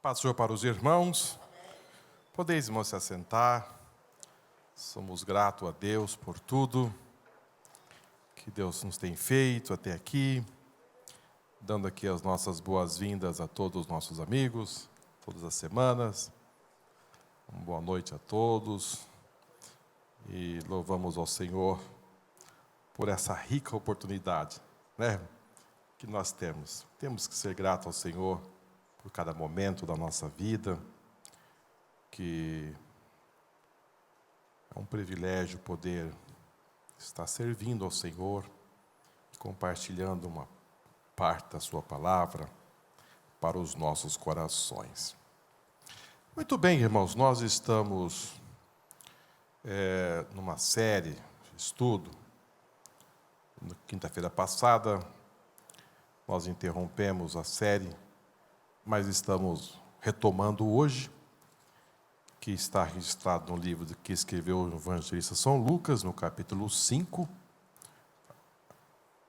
Paz do Senhor para os irmãos. Podeis, irmãos, se assentar. Somos gratos a Deus por tudo que Deus nos tem feito até aqui, dando aqui as nossas boas-vindas a todos os nossos amigos, todas as semanas. Uma boa noite a todos e louvamos ao Senhor por essa rica oportunidade, né, que nós temos. Temos que ser gratos ao Senhor por cada momento da nossa vida, que é um privilégio poder estar servindo ao Senhor, compartilhando uma parte da sua palavra para os nossos corações. Muito bem, irmãos, nós estamos numa série de estudo. Na quinta-feira passada, nós interrompemos a série, mas estamos retomando hoje, que está registrado no livro que escreveu o evangelista São Lucas, no capítulo 5.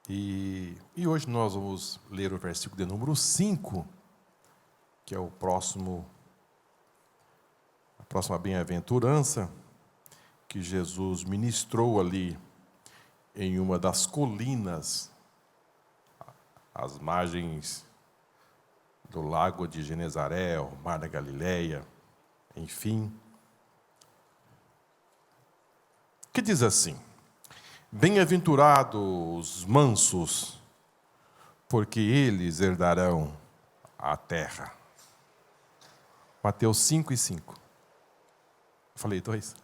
E hoje nós vamos ler o versículo de número 5, que é a próxima bem-aventurança que Jesus ministrou ali em uma das colinas, às margens do lago de Genezaré, o mar da Galileia, enfim. Que diz assim: bem-aventurados os mansos, porque eles herdarão a terra. Mateus 5:5. Falei 2?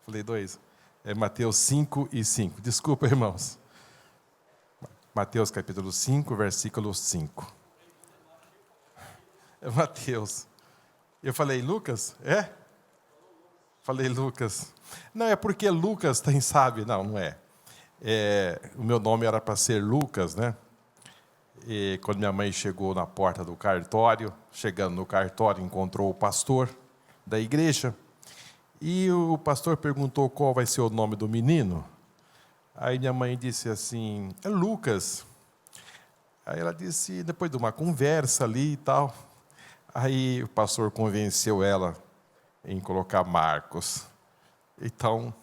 Falei 2. É Mateus 5:5. Desculpa, irmãos. Mateus capítulo 5, versículo 5. É Mateus. Eu falei Lucas? Falei Lucas. Não, é porque Lucas tem, sabe? Não é. O meu nome era para ser Lucas, né? E quando minha mãe chegou na porta do cartório, chegando no cartório, encontrou o pastor da igreja. E o pastor perguntou qual vai ser o nome do menino. Aí minha mãe disse assim, é Lucas. Aí ela disse, depois de uma conversa ali e tal, aí o pastor convenceu ela em colocar Marcos. Então,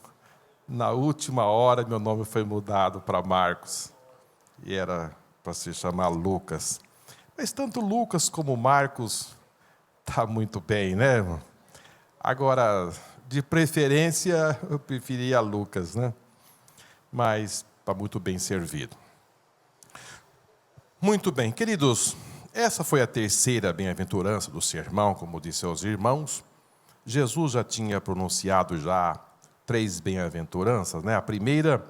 na última hora, meu nome foi mudado para Marcos. E era para se chamar Lucas. Mas tanto Lucas como Marcos está muito bem, né, irmão? Agora, de preferência, eu preferia Lucas, né? Mas está muito bem servido. Muito bem, queridos, essa foi a terceira bem-aventurança do sermão, como disse aos irmãos. Jesus já tinha pronunciado 3 bem-aventuranças, né? A primeira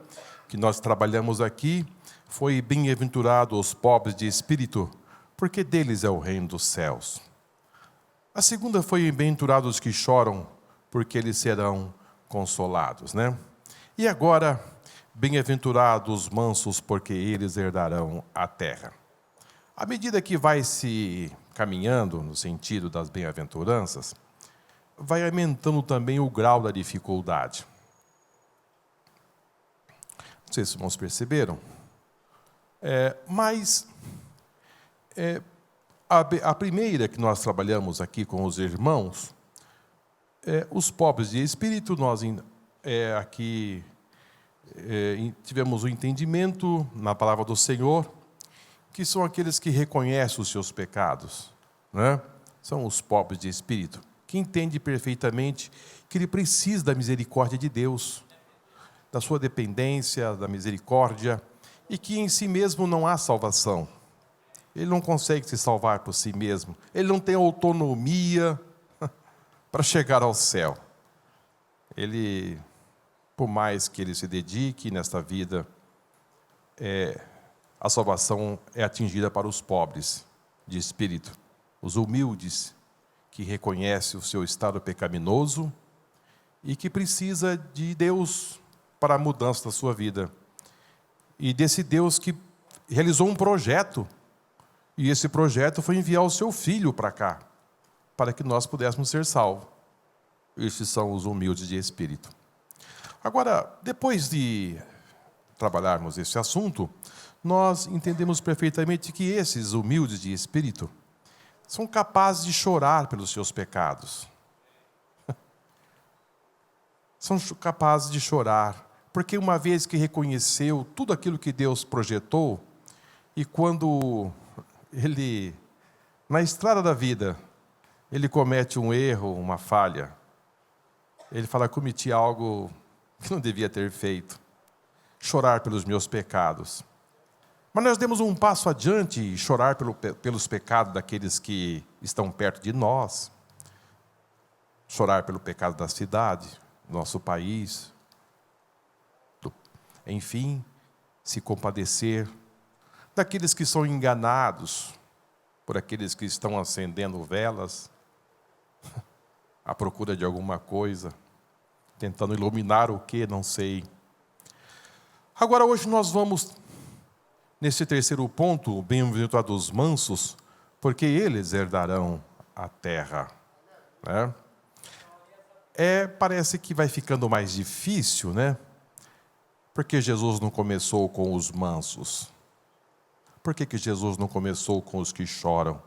que nós trabalhamos aqui foi bem-aventurados os pobres de espírito, porque deles é o reino dos céus. A segunda foi bem-aventurados os que choram, porque eles serão consolados, né? E agora, bem-aventurados os mansos, porque eles herdarão a terra. À medida que vai se caminhando no sentido das bem-aventuranças, vai aumentando também o grau da dificuldade. Não sei se os irmãos perceberam, mas a primeira que nós trabalhamos aqui com os irmãos, os pobres de espírito, nós aqui tivemos o entendimento na palavra do Senhor, que são aqueles que reconhecem os seus pecados, né? São os pobres de espírito, que entende perfeitamente que ele precisa da misericórdia de Deus, da sua dependência, da misericórdia, e que em si mesmo não há salvação. Ele não consegue se salvar por si mesmo. Ele não tem autonomia para chegar ao céu. Ele, por mais que ele se dedique nesta vida, a salvação é atingida para os pobres de espírito, os humildes, que reconhecem o seu estado pecaminoso e que precisa de Deus para a mudança da sua vida. E desse Deus que realizou um projeto, e esse projeto foi enviar o seu Filho para cá, para que nós pudéssemos ser salvos. Estes são os humildes de espírito. Agora, depois de trabalharmos esse assunto, nós entendemos perfeitamente que esses humildes de espírito são capazes de chorar pelos seus pecados. São capazes de chorar, porque uma vez que reconheceu tudo aquilo que Deus projetou, e quando ele, na estrada da vida, ele comete um erro, uma falha, ele fala: cometi algo que não devia ter feito, chorar pelos meus pecados. Mas nós demos um passo adiante e chorar pelos pecados daqueles que estão perto de nós, chorar pelo pecado da cidade, do nosso país, enfim, se compadecer daqueles que são enganados por aqueles que estão acendendo velas à procura de alguma coisa, tentando iluminar o que, não sei. Agora, hoje nós vamos, nesse terceiro ponto, bem-aventurados mansos, porque eles herdarão a terra. Né? Parece que vai ficando mais difícil, né? Porque Jesus não começou com os mansos. Por que Jesus não começou com os que choram?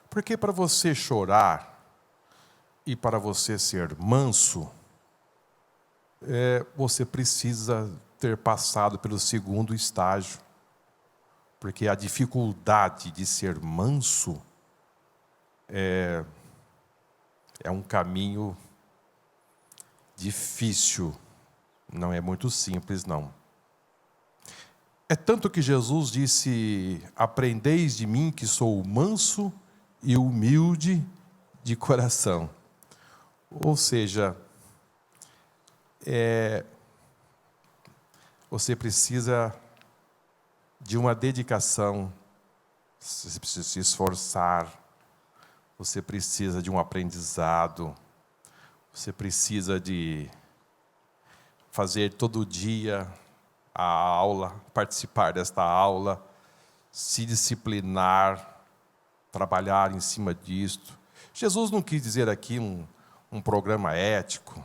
Porque para você chorar e para você ser manso, você precisa ter passado pelo segundo estágio. Porque a dificuldade de ser manso é um caminho difícil, não é muito simples, não. É tanto que Jesus disse: aprendeis de mim que sou manso e humilde de coração. Ou seja, você precisa de uma dedicação, você precisa se esforçar, você precisa de um aprendizado, você precisa de fazer todo dia a aula, participar desta aula, se disciplinar, trabalhar em cima disto. Jesus não quis dizer aqui um programa ético,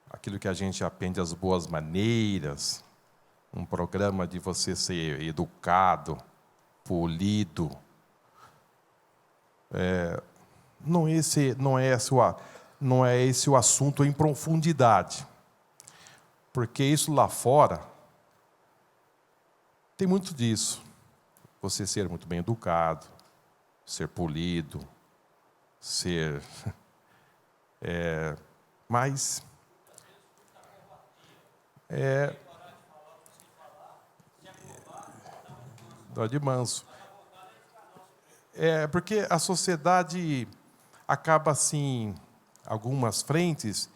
aquilo que a gente aprende as boas maneiras, um programa de você ser educado, polido. Não é esse o assunto em profundidade. Porque isso lá fora tem muito disso. Você ser muito bem educado, ser polido, ser... mas... dó de manso. Porque a sociedade acaba, assim, algumas frentes,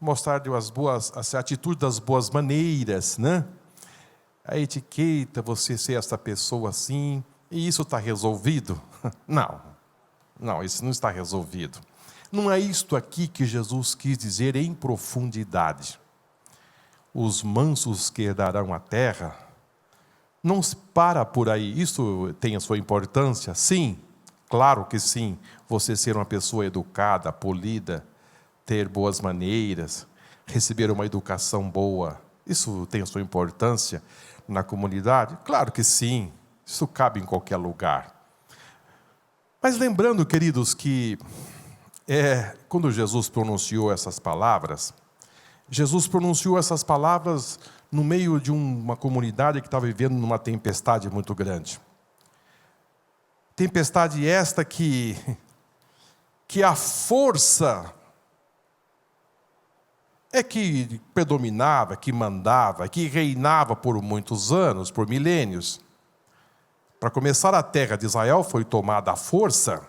mostrar a atitude das boas maneiras, né? A etiqueta, você ser essa pessoa assim, e isso está resolvido? Não, isso não está resolvido. Não é isto aqui que Jesus quis dizer em profundidade. Os mansos que herdarão a terra, não se para por aí. Isso tem a sua importância? Sim, claro que sim. Você ser uma pessoa educada, polida, ter boas maneiras, receber uma educação boa, isso tem a sua importância na comunidade? Claro que sim, isso cabe em qualquer lugar. Mas lembrando, queridos, que quando Jesus pronunciou essas palavras, Jesus pronunciou essas palavras no meio de uma comunidade que estava vivendo numa tempestade muito grande. Tempestade esta que a força que predominava, que mandava, que reinava por muitos anos, por milênios. Para começar, a terra de Israel foi tomada à força.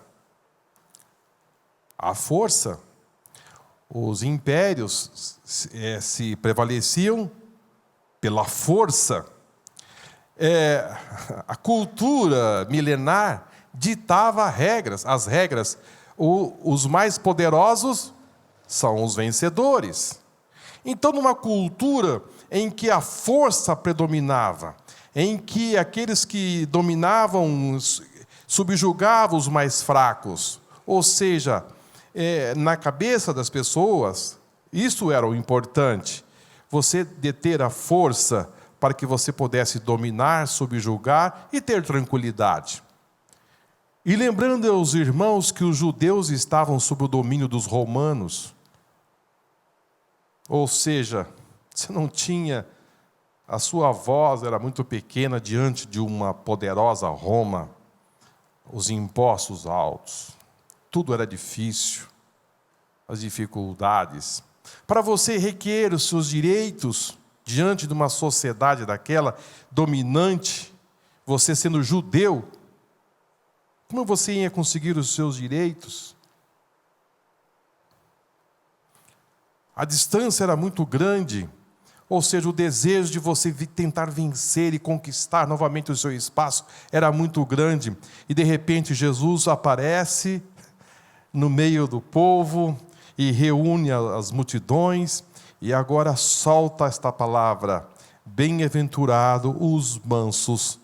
À força. Os impérios se prevaleciam pela força. A cultura milenar ditava regras. As regras, os mais poderosos são os vencedores. Então, numa cultura em que a força predominava, em que aqueles que dominavam subjugavam os mais fracos, ou seja, na cabeça das pessoas, isso era o importante, você deter a força para que você pudesse dominar, subjugar e ter tranquilidade. E lembrando aos irmãos que os judeus estavam sob o domínio dos romanos, ou seja, você não tinha, a sua voz era muito pequena diante de uma poderosa Roma, os impostos altos, tudo era difícil, as dificuldades. Para você requerer os seus direitos diante de uma sociedade daquela dominante, você sendo judeu, como você ia conseguir os seus direitos? A distância era muito grande, ou seja, o desejo de você tentar vencer e conquistar novamente o seu espaço era muito grande. E de repente Jesus aparece no meio do povo e reúne as multidões e agora solta esta palavra: bem-aventurado os mansos,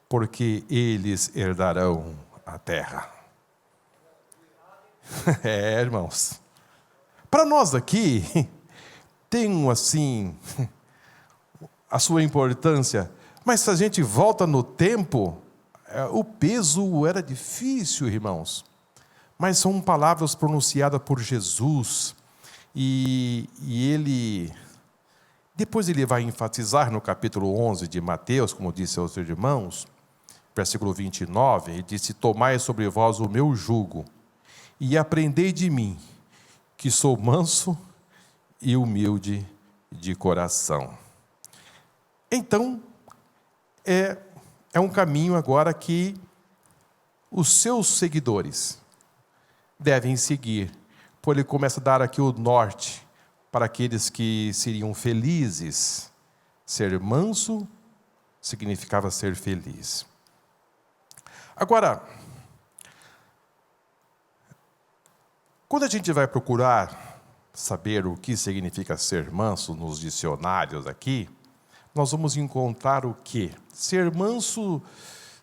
porque eles herdarão a terra. Irmãos, para nós aqui, tem assim, a sua importância, mas se a gente volta no tempo, o peso era difícil, irmãos, mas são palavras pronunciadas por Jesus, e ele, depois ele vai enfatizar no capítulo 11 de Mateus, como disse aos irmãos, versículo 29, ele disse: tomai sobre vós o meu jugo, e aprendei de mim, que sou manso e humilde de coração. Então, é um caminho agora que os seus seguidores devem seguir, pois ele começa a dar aqui o norte para aqueles que seriam felizes. Ser manso significava ser feliz. Agora, quando a gente vai procurar saber o que significa ser manso nos dicionários aqui, nós vamos encontrar o quê? Ser manso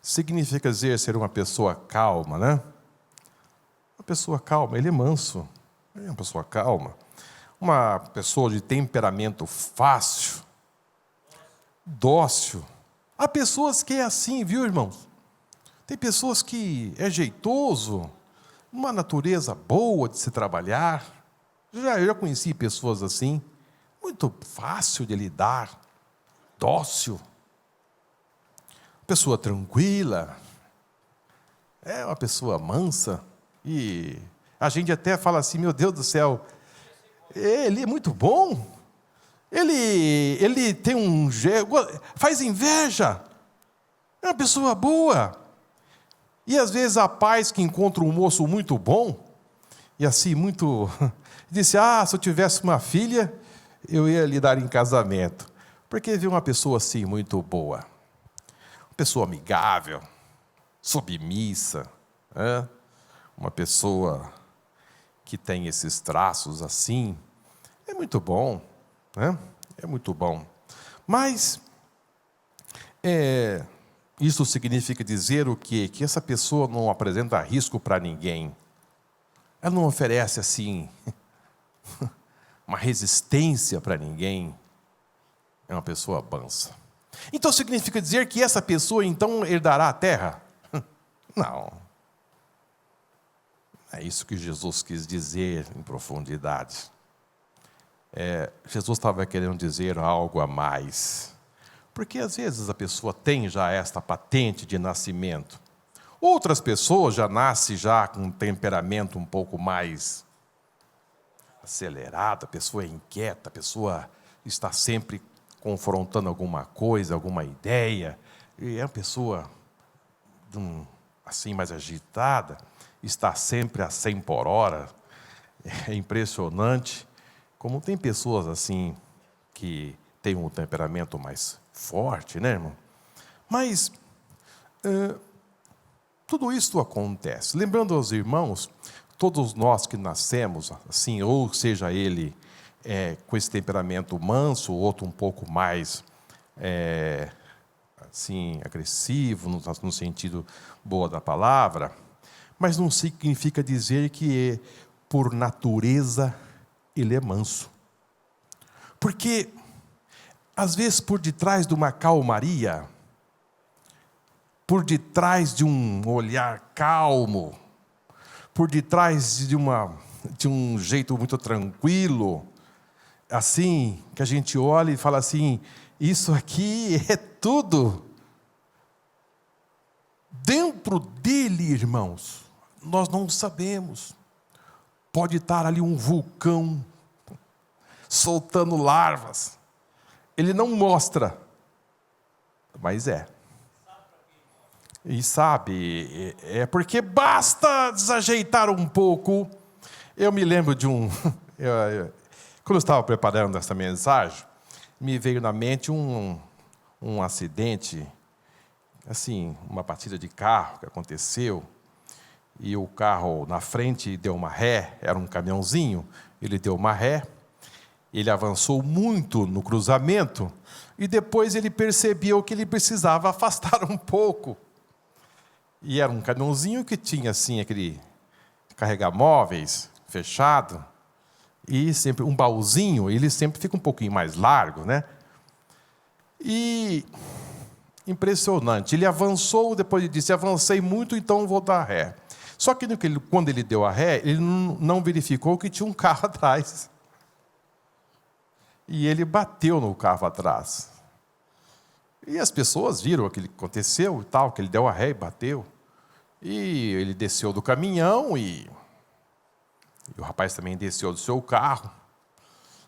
significa dizer ser uma pessoa calma, né? Uma pessoa calma, ele é manso, ele é uma pessoa calma. Uma pessoa de temperamento fácil, dócil. Há pessoas que é assim, viu, irmãos? Tem pessoas que é jeitoso, uma natureza boa de se trabalhar. Eu já conheci pessoas assim, muito fácil de lidar, dócil, pessoa tranquila, é uma pessoa mansa, e a gente até fala assim: meu Deus do céu, ele é muito bom, ele tem um jeito, faz inveja, é uma pessoa boa. E às vezes há pais que encontram um moço muito bom, e assim, muito... Disse: se eu tivesse uma filha, eu ia lhe dar em casamento. Porque viu uma pessoa assim, muito boa. Uma pessoa amigável, submissa, né? Uma pessoa que tem esses traços assim. É muito bom, né? É muito bom. Mas... isso significa dizer o quê? Que essa pessoa não apresenta risco para ninguém. Ela não oferece, assim, uma resistência para ninguém. É uma pessoa mansa. Então significa dizer que essa pessoa, então, herdará a terra? Não. É isso que Jesus quis dizer em profundidade. Jesus estava querendo dizer algo a mais. Porque às vezes a pessoa tem já esta patente de nascimento. Outras pessoas já nascem já com um temperamento um pouco mais acelerado, a pessoa é inquieta, a pessoa está sempre confrontando alguma coisa, alguma ideia, e é uma pessoa assim mais agitada, está sempre a 100 por hora. É impressionante como tem pessoas assim que têm um temperamento mais forte, né, irmão? Mas tudo isso acontece. Lembrando aos irmãos, todos nós que nascemos assim, ou seja ele com esse temperamento manso, outro um pouco mais assim, agressivo, no sentido boa da palavra, mas não significa dizer que por natureza ele é manso. Porque às vezes, por detrás de uma calmaria, por detrás de um olhar calmo, por detrás de um jeito muito tranquilo, assim, que a gente olha e fala assim, isso aqui é tudo. Dentro dele, irmãos, nós não sabemos. Pode estar ali um vulcão, soltando larvas. Ele não mostra, mas é. E sabe, é porque basta desajeitar um pouco. Eu me lembro de quando eu estava preparando essa mensagem, me veio na mente um acidente, assim, uma batida de carro que aconteceu, e o carro na frente deu uma ré, era um caminhãozinho, ele deu uma ré, ele avançou muito no cruzamento, e depois ele percebeu que ele precisava afastar um pouco. E era um caminhãozinho que tinha assim aquele carregamóveis fechado, e sempre um baúzinho, ele sempre fica um pouquinho mais largo, né? E impressionante, ele avançou, depois ele disse, avancei muito, então vou dar ré. Só que quando ele deu a ré, ele não verificou que tinha um carro atrás. E ele bateu no carro atrás. E as pessoas viram o que aconteceu e tal, que ele deu a ré e bateu. E ele desceu do caminhão e o rapaz também desceu do seu carro.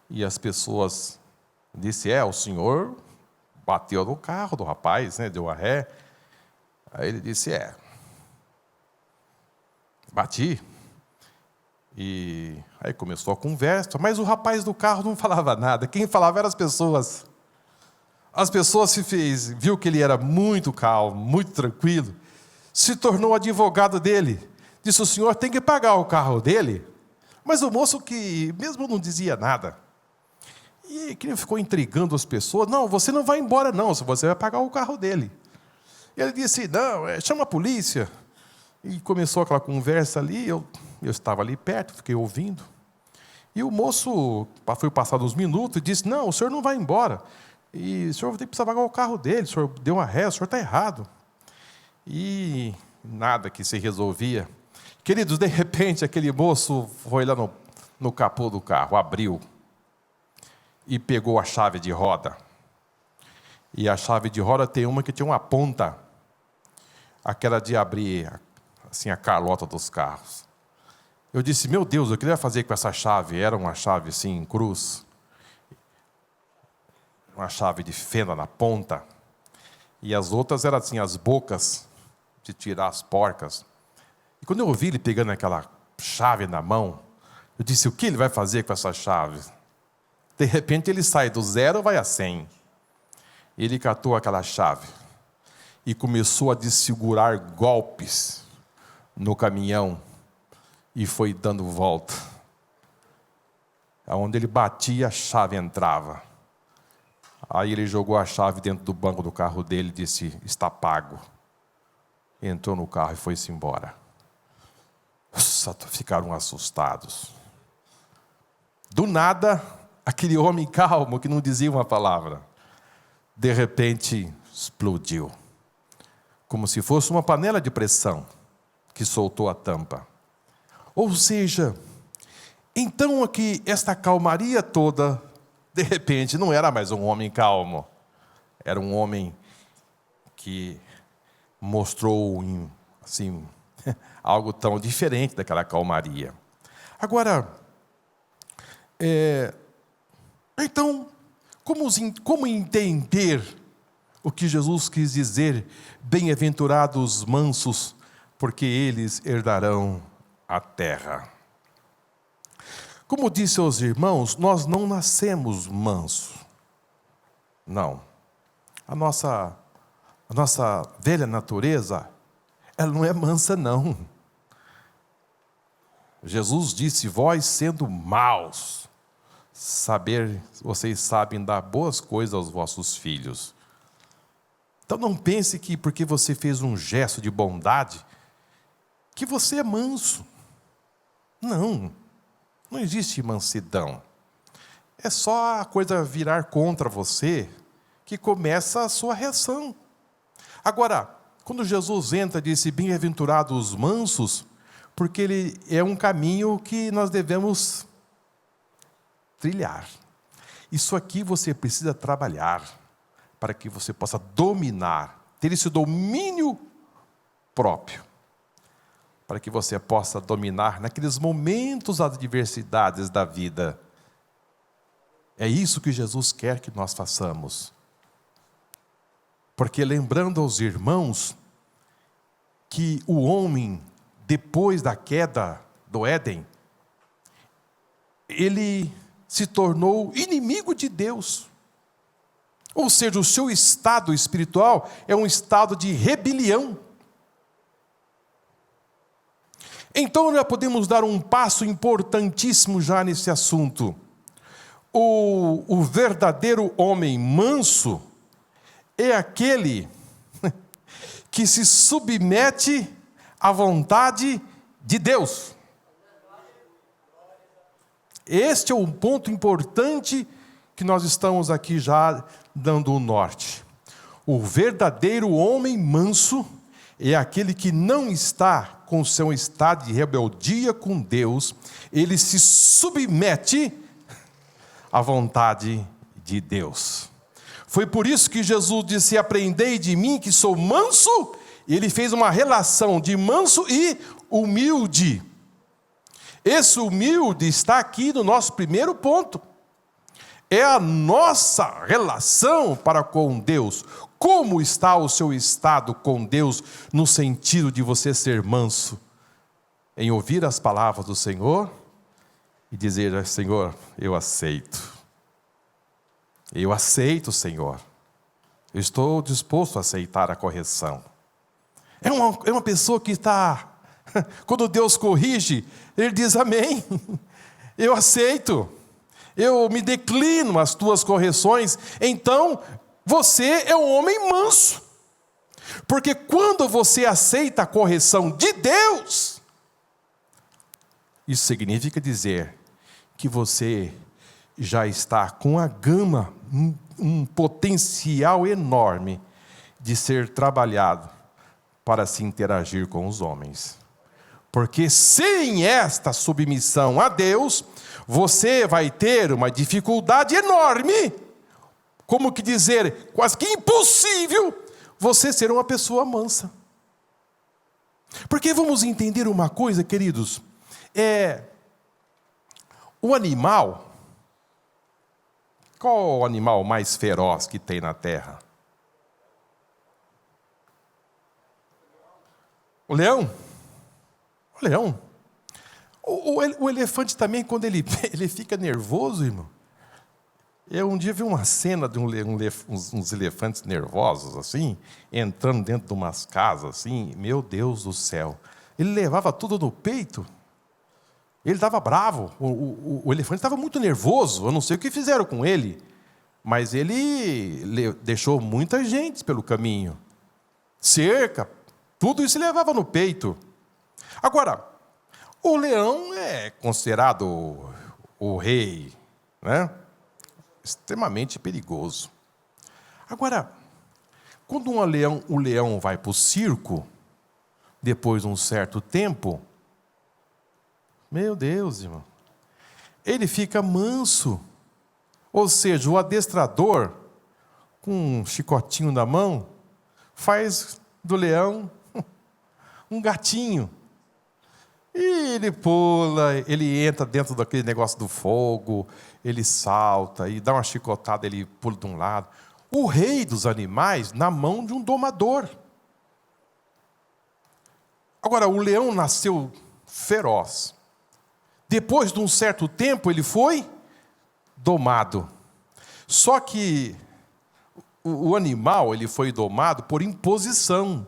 E as pessoas disseram, o senhor bateu no carro do rapaz, né, deu a ré. Aí ele disse, bati. E aí começou a conversa, mas o rapaz do carro não falava nada. Quem falava eram as pessoas. As pessoas viu que ele era muito calmo, muito tranquilo, se tornou advogado dele. Disse, o senhor tem que pagar o carro dele. Mas o moço que mesmo não dizia nada. E que ficou intrigando as pessoas. Não, você não vai embora não, você vai pagar o carro dele. E ele disse, não, chama a polícia. E começou aquela conversa ali, eu estava ali perto, fiquei ouvindo. E o moço foi passado uns minutos e disse, não, o senhor não vai embora. E o senhor precisa pagar o carro dele, o senhor deu uma ré, o senhor está errado. E nada que se resolvia. Queridos, de repente, aquele moço foi lá no capô do carro, abriu e pegou a chave de roda. E a chave de roda tem uma que tinha uma ponta, aquela de abrir assim, a carlota dos carros. Eu disse, meu Deus, o que ele ia fazer com essa chave? Era uma chave assim, em cruz, uma chave de fenda na ponta, e as outras eram assim, as bocas de tirar as porcas. E quando eu ouvi ele pegando aquela chave na mão, eu disse, o que ele vai fazer com essa chave? De repente ele sai do 0 e vai a 100. Ele catou aquela chave e começou a desfigurar golpes no caminhão e foi dando volta. Aonde ele batia, a chave entrava. Aí ele jogou a chave dentro do banco do carro dele e disse, está pago. Entrou no carro e foi-se embora. Nossa, ficaram assustados. Do nada, aquele homem calmo que não dizia uma palavra, de repente explodiu. Como se fosse uma panela de pressão que soltou a tampa. Ou seja, então aqui esta calmaria toda, de repente, não era mais um homem calmo. Era um homem que mostrou assim, algo tão diferente daquela calmaria. Agora, então, como entender o que Jesus quis dizer? Bem-aventurados os mansos, porque eles herdarão a terra. Como disse aos irmãos, nós não nascemos mansos. Não. A nossa velha natureza, ela não é mansa, não. Jesus disse, vós sendo maus, vocês sabem dar boas coisas aos vossos filhos. Então não pense que porque você fez um gesto de bondade, que você é manso. Não existe mansidão. É só a coisa virar contra você que começa a sua reação. Agora, Quando Jesus entra, disse: bem-aventurados os mansos, porque ele é um caminho que nós devemos trilhar. Isso aqui você precisa trabalhar, para que você possa dominar, ter esse domínio próprio, para que você possa dominar naqueles momentos, as adversidades da vida. É isso que Jesus quer que nós façamos. Porque lembrando aos irmãos que o homem, depois da queda do Éden, ele se tornou inimigo de Deus. Ou seja, o seu estado espiritual é um estado de rebelião. Então nós podemos dar um passo importantíssimo já nesse assunto. O verdadeiro homem manso é aquele que se submete à vontade de Deus. Este é um ponto importante que nós estamos aqui já dando o norte. O verdadeiro homem manso é aquele que não está com seu estado de rebeldia com Deus, ele se submete à vontade de Deus. Foi por isso que Jesus disse: aprendei de mim que sou manso. E ele fez uma relação de manso e humilde. Esse humilde está aqui no nosso primeiro ponto. É a nossa relação para com Deus. Como está o seu estado com Deus, no sentido de você ser manso? Em ouvir as palavras do Senhor e dizer: Senhor, eu aceito. Eu aceito, Senhor. Eu estou disposto a aceitar a correção. É uma pessoa que está, quando Deus corrige, ele diz: amém. Eu aceito. Eu me declino às tuas correções. Então, você é um homem manso. Porque quando você aceita a correção de Deus, isso significa dizer que você já está com a gama, um potencial enorme de ser trabalhado para se interagir com os homens. Porque sem esta submissão a Deus, você vai ter uma dificuldade enorme, como que dizer, quase que impossível, você ser uma pessoa mansa. Porque vamos entender uma coisa, queridos, o animal, qual o animal mais feroz que tem na terra? O leão? O leão. O elefante também, quando ele fica nervoso, irmão. Eu um dia vi uma cena de uns elefantes nervosos, assim, entrando dentro de umas casas, assim, meu Deus do céu. Ele levava tudo no peito. Ele estava bravo. O elefante estava muito nervoso. Eu não sei o que fizeram com ele, mas ele deixou muita gente pelo caminho. Cerca, tudo isso ele levava no peito. Agora, o leão é considerado o rei, né? Extremamente perigoso. Agora, quando o leão vai para o circo, depois de um certo tempo, meu Deus, irmão, ele fica manso. Ou seja, o adestrador, com um chicotinho na mão, faz do leão um gatinho. E ele pula, ele entra dentro daquele negócio do fogo, ele salta e dá uma chicotada, ele pula de um lado. O rei dos animais na mão de um domador. Agora, o leão nasceu feroz. Depois de um certo tempo, ele foi domado. Só que o animal, ele foi domado por imposição.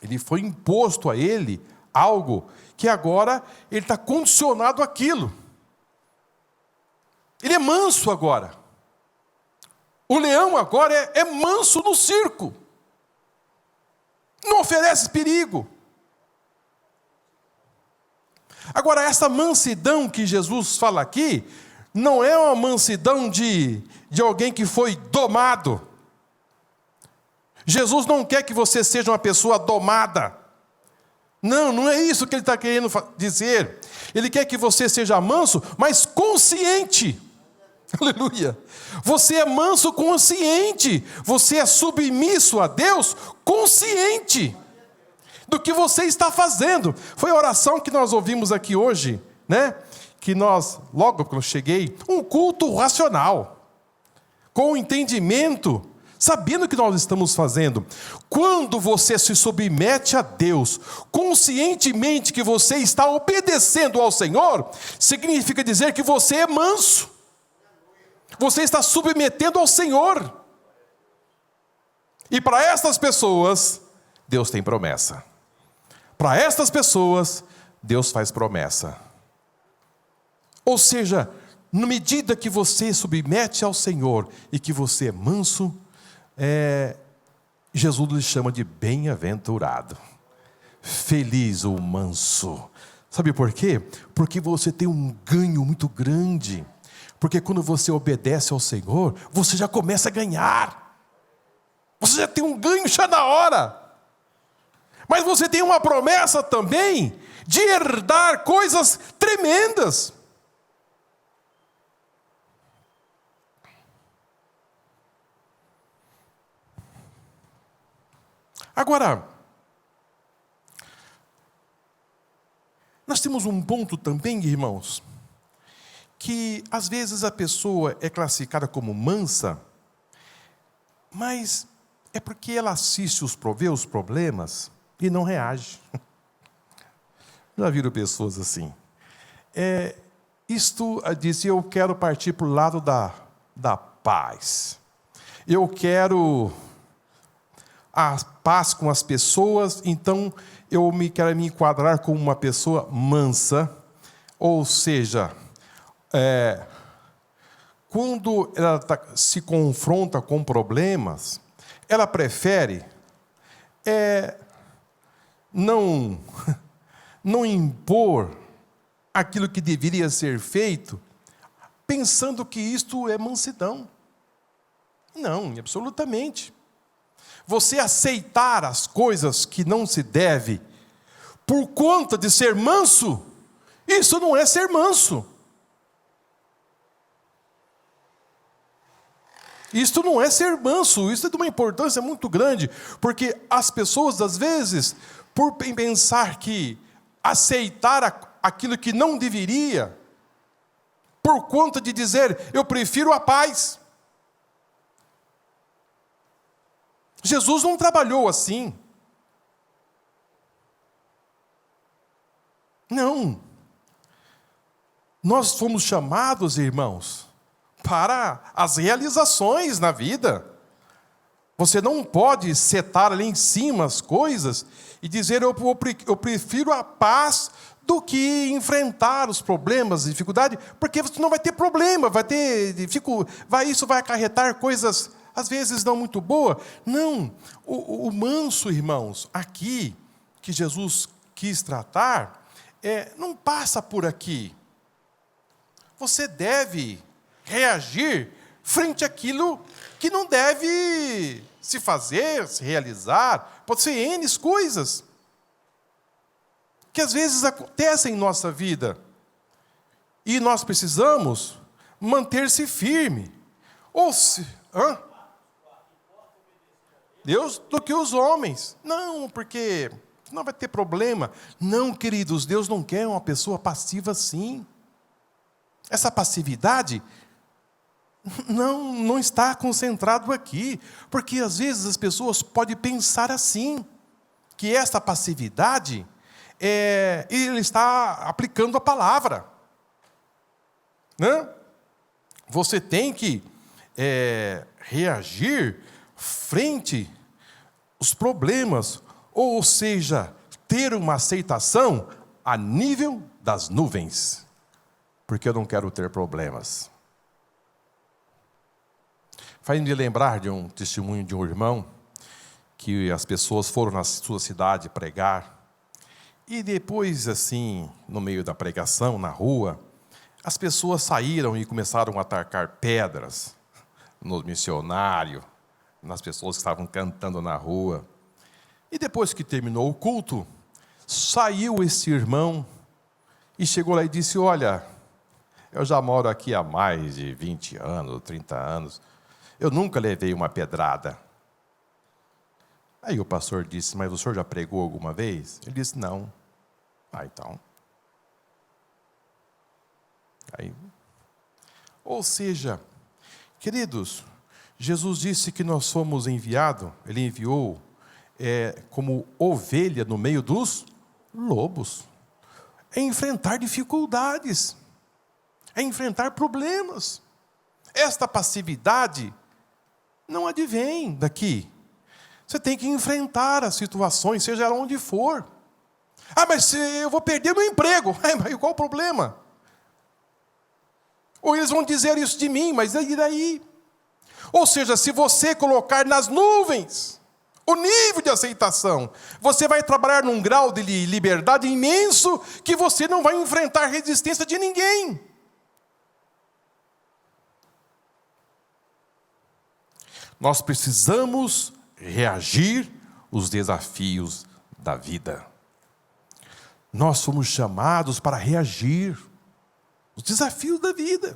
Ele foi imposto a ele algo que agora ele está condicionado àquilo. Ele é manso agora. O leão agora é manso no circo. Não oferece perigo. Agora, essa mansidão que Jesus fala aqui, não é uma mansidão de alguém que foi domado. Jesus não quer que você seja uma pessoa domada. Não, não é isso que ele está querendo dizer. Ele quer que você seja manso, mas consciente. Aleluia. Você é manso consciente. Você é submisso a Deus consciente do que você está fazendo. Foi a oração que nós ouvimos aqui hoje, né? Que nós, logo quando eu cheguei, um culto racional, com entendimento, sabendo o que nós estamos fazendo. Quando você se submete a Deus, conscientemente que você está obedecendo ao Senhor, significa dizer que você é manso. Você está submetendo ao Senhor. E para estas pessoas, Deus tem promessa. Para estas pessoas, Deus faz promessa. Ou seja, na medida que você submete ao Senhor e que você é manso, Jesus lhe chama de bem-aventurado. Feliz o manso. Sabe por quê? Porque você tem um ganho muito grande. Porque quando você obedece ao Senhor, você já começa a ganhar. Você já tem um ganho já na hora. Mas você tem uma promessa também de herdar coisas tremendas. Agora, nós temos um ponto também, irmãos, que às vezes a pessoa é classificada como mansa, mas é porque ela assiste vê os problemas e não reage. Já viram pessoas assim? Isto disse, eu quero partir para o lado da paz. Eu quero a paz com as pessoas, então eu quero me enquadrar como uma pessoa mansa, ou seja, quando ela se confronta com problemas, ela prefere não impor aquilo que deveria ser feito, pensando que isto é mansidão. Não, absolutamente. Você aceitar as coisas que não se deve, por conta de ser manso, isso não é ser manso. Isto não é ser manso, isso é de uma importância muito grande, porque as pessoas, às vezes, por pensar que aceitar aquilo que não deveria, por conta de dizer, eu prefiro a paz. Jesus não trabalhou assim. Não. Nós fomos chamados, irmãos, para as realizações na vida. Você não pode setar ali em cima as coisas e dizer, eu prefiro a paz do que enfrentar os problemas, dificuldade, porque você não vai ter problema, isso vai acarretar coisas às vezes não muito boa. Não, o manso, irmãos, aqui, que Jesus quis tratar, não passa por aqui. Você deve reagir frente àquilo que não deve se fazer, se realizar. Pode ser N coisas que às vezes acontecem em nossa vida. E nós precisamos manter-se firme. Deus do que os homens. Não, porque não vai ter problema. Não, queridos, Deus não quer uma pessoa passiva assim. Essa passividade não está concentrado aqui. Porque às vezes as pessoas podem pensar assim, que essa passividade, ele está aplicando a palavra. Né? Você tem que reagir frente aos problemas, ou seja, ter uma aceitação a nível das nuvens, porque eu não quero ter problemas. Faz-me lembrar de um testemunho de um irmão, que as pessoas foram na sua cidade pregar, e depois, assim, no meio da pregação, na rua, as pessoas saíram e começaram a atacar pedras nos missionários, nas pessoas que estavam cantando na rua. E depois que terminou o culto, saiu esse irmão e chegou lá e disse: olha, eu já moro aqui há mais de 20 anos, 30 anos, eu nunca levei uma pedrada. Aí o pastor disse: mas o senhor já pregou alguma vez? Ele disse: não. Então. Ou seja, queridos, Jesus disse que nós somos enviados, Ele enviou como ovelha no meio dos lobos. É enfrentar dificuldades, é enfrentar problemas. Esta passividade não advém daqui. Você tem que enfrentar as situações, seja ela onde for. Mas eu vou perder meu emprego. Mas qual o problema? Ou eles vão dizer isso de mim, mas e daí? Ou seja, se você colocar nas nuvens o nível de aceitação, você vai trabalhar num grau de liberdade imenso que você não vai enfrentar resistência de ninguém. Nós precisamos reagir aos desafios da vida. Nós somos chamados para reagir os desafios da vida.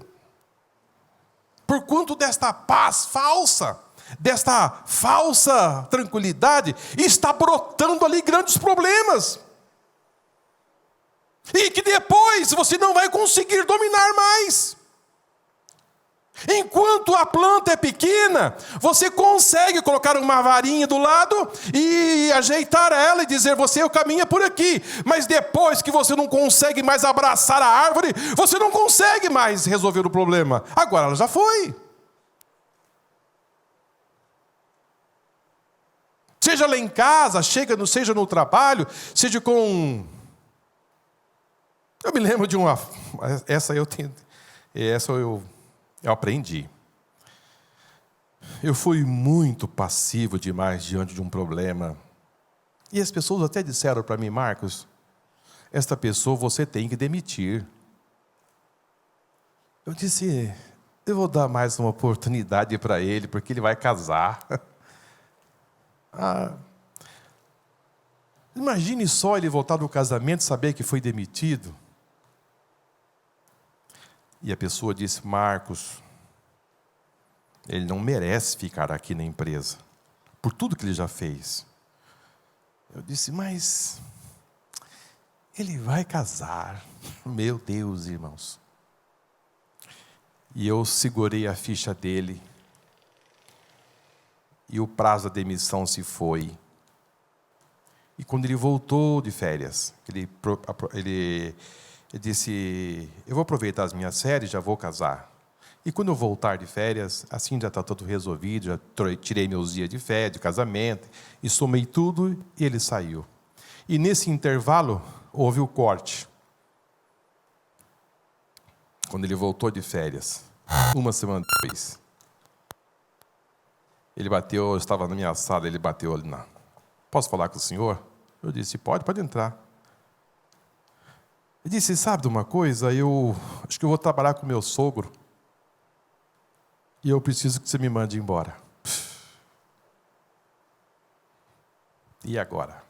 Por conta desta paz falsa, desta falsa tranquilidade, está brotando ali grandes problemas. E que depois você não vai conseguir dominar mais. Enquanto a planta é pequena, você consegue colocar uma varinha do lado e ajeitar ela e dizer: você caminha por aqui. Mas depois que você não consegue mais abraçar a árvore, você não consegue mais resolver o problema. Agora ela já foi. Seja lá em casa, seja no trabalho, seja com... Eu me lembro de uma... Essa eu aprendi. Eu fui muito passivo demais diante de um problema. E as pessoas até disseram para mim: Marcos, esta pessoa você tem que demitir. Eu disse: eu vou dar mais uma oportunidade para ele, porque ele vai casar. Imagine só ele voltar do casamento e saber que foi demitido. E a pessoa disse: Marcos, ele não merece ficar aqui na empresa, por tudo que ele já fez. Eu disse: mas ele vai casar. Meu Deus, irmãos. E eu segurei a ficha dele. E o prazo da demissão se foi. E quando ele voltou de férias, ele disse: eu vou aproveitar as minhas férias, já vou casar. E quando eu voltar de férias, assim já está tudo resolvido, já tirei meus dias de férias, de casamento, e somei tudo, e ele saiu. E nesse intervalo, houve o corte. Quando ele voltou de férias, uma semana depois, ele bateu, eu estava na minha sala, ele bateu ali na... Posso falar com o senhor? Eu disse: pode entrar. Ele disse: sabe de uma coisa, eu acho que eu vou trabalhar com meu sogro e eu preciso que você me mande embora. E agora?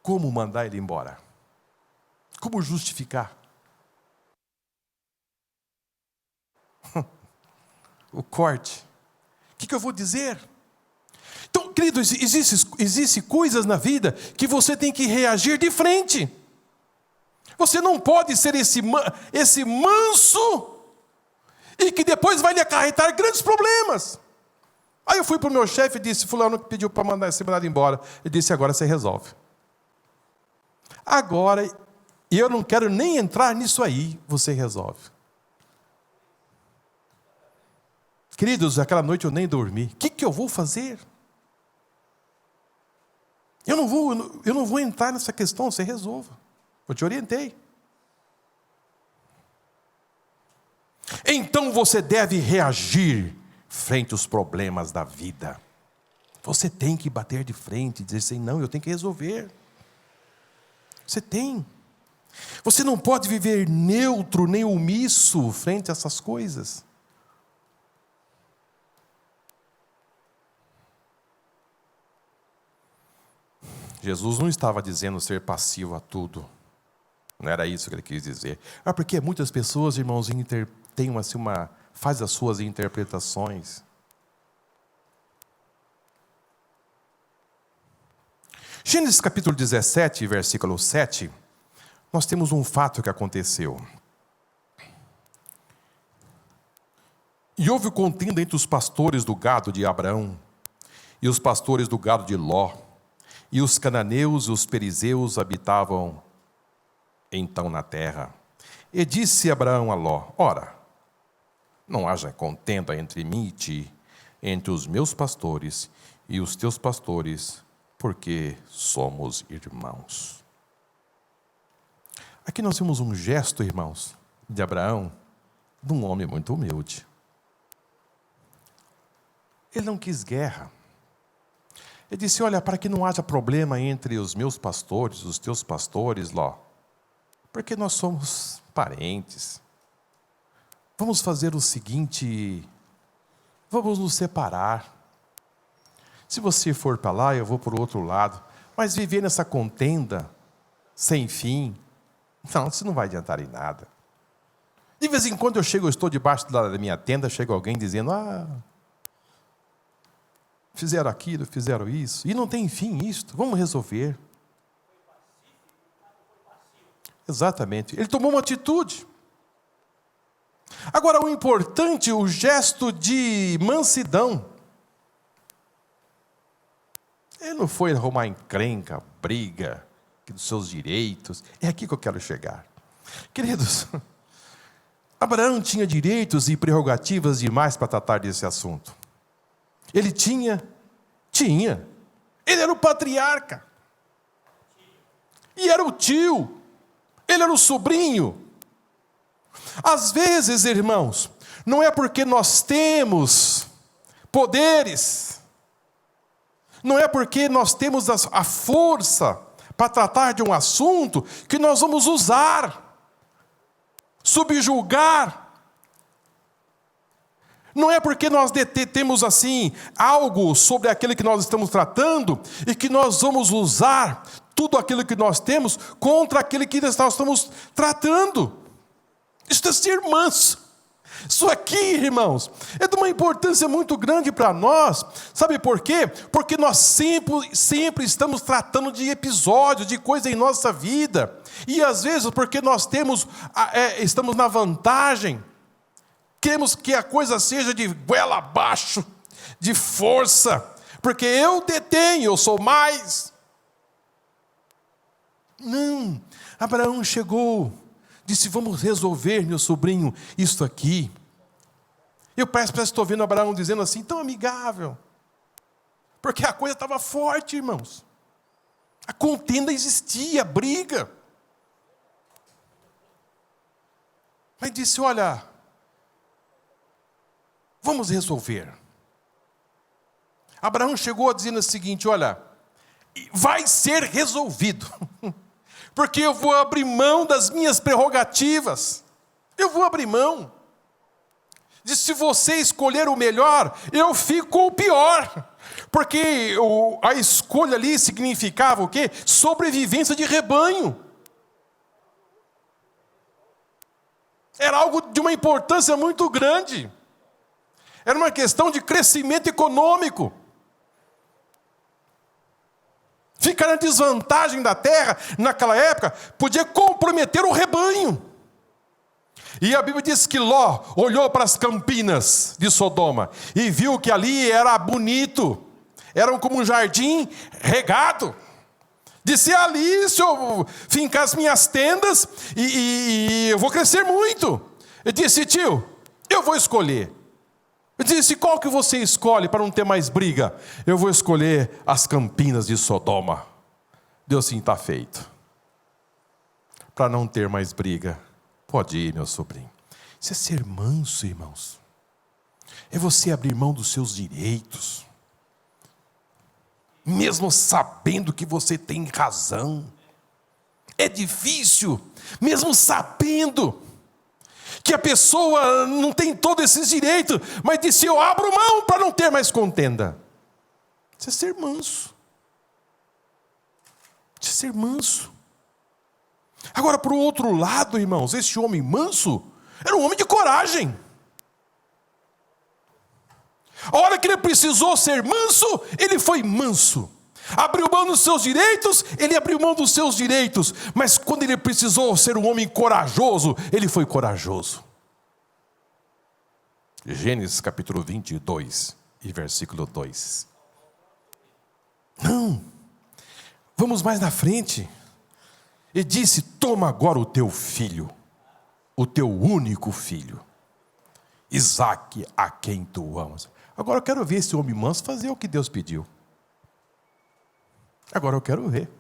Como mandar ele embora? Como justificar? O corte. O que eu vou dizer? Então, queridos, existem coisas na vida que você tem que reagir de frente. Você não pode ser esse manso e que depois vai lhe acarretar grandes problemas. Aí eu fui para o meu chefe e disse: fulano que pediu para ser mandado embora. Ele disse: agora você resolve. Agora, eu não quero nem entrar nisso aí, você resolve. Queridos, aquela noite eu nem dormi. O que eu vou fazer? Eu não vou entrar nessa questão, você resolva. Eu te orientei. Então você deve reagir frente aos problemas da vida. Você tem que bater de frente e dizer assim: não, eu tenho que resolver. Você tem. Você não pode viver neutro nem omisso frente a essas coisas. Jesus não estava dizendo ser passivo a tudo. Não era isso que ele quis dizer. Porque muitas pessoas, irmãos, têm assim faz as suas interpretações. Gênesis capítulo 17, versículo 7, nós temos um fato que aconteceu. E houve contenda entre os pastores do gado de Abraão e os pastores do gado de Ló, e os cananeus e os perizeus habitavam então na terra. E disse Abraão a Ló: ora, não haja contenda entre mim e ti, entre os meus pastores e os teus pastores, porque somos irmãos. Aqui nós temos um gesto, irmãos, de Abraão, de um homem muito humilde. Ele não quis guerra. Ele disse: olha, para que não haja problema entre os meus pastores, os teus pastores, Ló, porque nós somos parentes. Vamos fazer o seguinte, vamos nos separar. Se você for para lá, eu vou para o outro lado. Mas viver nessa contenda, sem fim, não, isso não vai adiantar em nada. De vez em quando eu estou debaixo da minha tenda, chega alguém dizendo: fizeram aquilo, fizeram isso, e não tem fim isto, vamos resolver. Exatamente, ele tomou uma atitude. Agora, o importante, o gesto de mansidão. Ele não foi arrumar encrenca, briga, dos seus direitos. É aqui que eu quero chegar. Queridos, Abraão tinha direitos e prerrogativas demais para tratar desse assunto. Ele tinha. Ele era o patriarca. E era o tio. Ele era o sobrinho. Às vezes, irmãos, não é porque nós temos poderes, não é porque nós temos a força para tratar de um assunto que nós vamos usar, subjugar. Não é porque nós temos assim algo sobre aquele que nós estamos tratando e que nós vamos usar tudo aquilo que nós temos contra aquele que nós estamos tratando. Isso é ser manso. Isso aqui, irmãos, é de uma importância muito grande para nós. Sabe por quê? Porque nós sempre estamos tratando de episódios, de coisas em nossa vida. E às vezes, porque nós estamos na vantagem, queremos que a coisa seja de goela abaixo, de força, porque eu detenho, eu sou mais. Não, Abraão chegou, disse: vamos resolver, meu sobrinho, isto aqui. Eu parece que estou vendo Abraão dizendo assim, tão amigável, porque a coisa estava forte, irmãos. A contenda existia, a briga. Mas disse: olha, vamos resolver. Abraão chegou dizendo o seguinte: olha, vai ser resolvido, porque eu vou abrir mão das minhas prerrogativas. Eu vou abrir mão. Disse: se você escolher o melhor, eu fico com o pior. Porque a escolha ali significava o quê? Sobrevivência de rebanho. Era algo de uma importância muito grande. Era uma questão de crescimento econômico. Ficar na desvantagem da terra, naquela época, podia comprometer o rebanho. E a Bíblia diz que Ló olhou para as campinas de Sodoma e viu que ali era bonito, era como um jardim regado. Disse: ali se eu fincar as minhas tendas e eu vou crescer muito. Ele disse: tio, eu vou escolher. Eu disse: qual que você escolhe para não ter mais briga? Eu vou escolher as campinas de Sodoma. Deus, sim, está feito. Para não ter mais briga. Pode ir, meu sobrinho. Isso é ser manso, irmãos. É você abrir mão dos seus direitos, mesmo sabendo que você tem razão. É difícil, mesmo sabendo que a pessoa não tem todos esses direitos, mas disse: eu abro mão para não ter mais contenda. Isso é ser manso. ser manso. Agora, por outro lado, irmãos, esse homem manso era um homem de coragem. A hora que ele precisou ser manso, ele foi manso. Abriu mão dos seus direitos, ele abriu mão dos seus direitos. Mas quando ele precisou ser um homem corajoso, ele foi corajoso. Gênesis capítulo 22 e versículo 2. Não, vamos mais na frente. E disse: toma agora o teu filho, o teu único filho, Isaque, a quem tu amas. Agora eu quero ver esse homem manso fazer o que Deus pediu. Agora eu quero ver.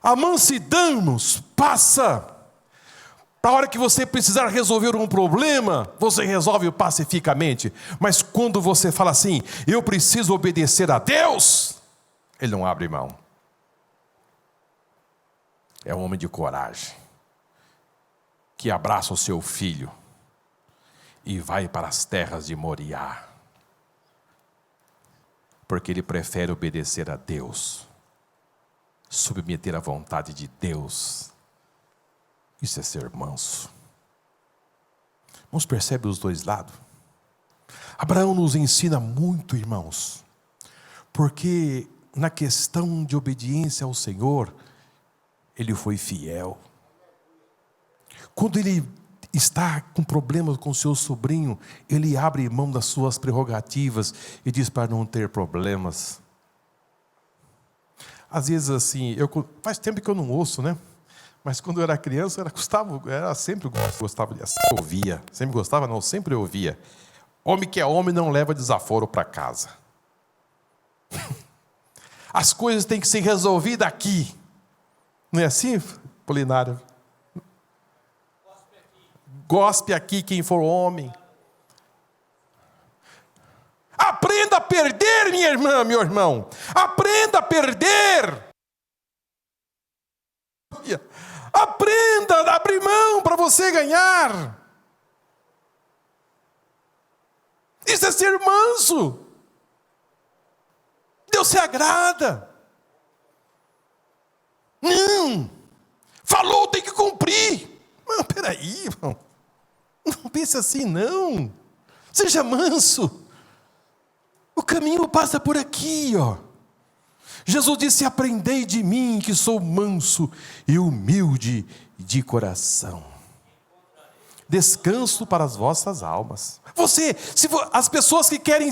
A mansidão, irmãos, passa. Para a hora que você precisar resolver um problema, você resolve pacificamente. Mas quando você fala assim, eu preciso obedecer a Deus, ele não abre mão. É um homem de coragem, que abraça o seu filho e vai para as terras de Moriá, porque ele prefere obedecer a Deus, submeter à vontade de Deus. Isso é ser manso. Vamos perceber os dois lados. Abraão nos ensina muito, irmãos, porque na questão de obediência ao Senhor, ele foi fiel. Quando ele está com problemas com seu sobrinho, ele abre mão das suas prerrogativas e diz para não ter problemas. Às vezes assim, faz tempo que eu não ouço, né? Mas quando eu era criança, sempre ouvia. Sempre gostava, não, sempre ouvia. Homem que é homem não leva desaforo para casa. As coisas têm que ser resolvidas aqui. Não é assim, Polinário? Gospe aqui quem for homem. Aprenda a perder, minha irmã, meu irmão. Aprenda a perder. Aprenda a abrir mão para você ganhar. Isso é ser manso. Deus se agrada. Não. Falou, tem que cumprir. Não, peraí, irmão. Não pense assim, não. Seja manso. O caminho passa por aqui, ó. Jesus disse: aprendei de mim, que sou manso e humilde de coração. Descanso para as vossas almas. As pessoas que querem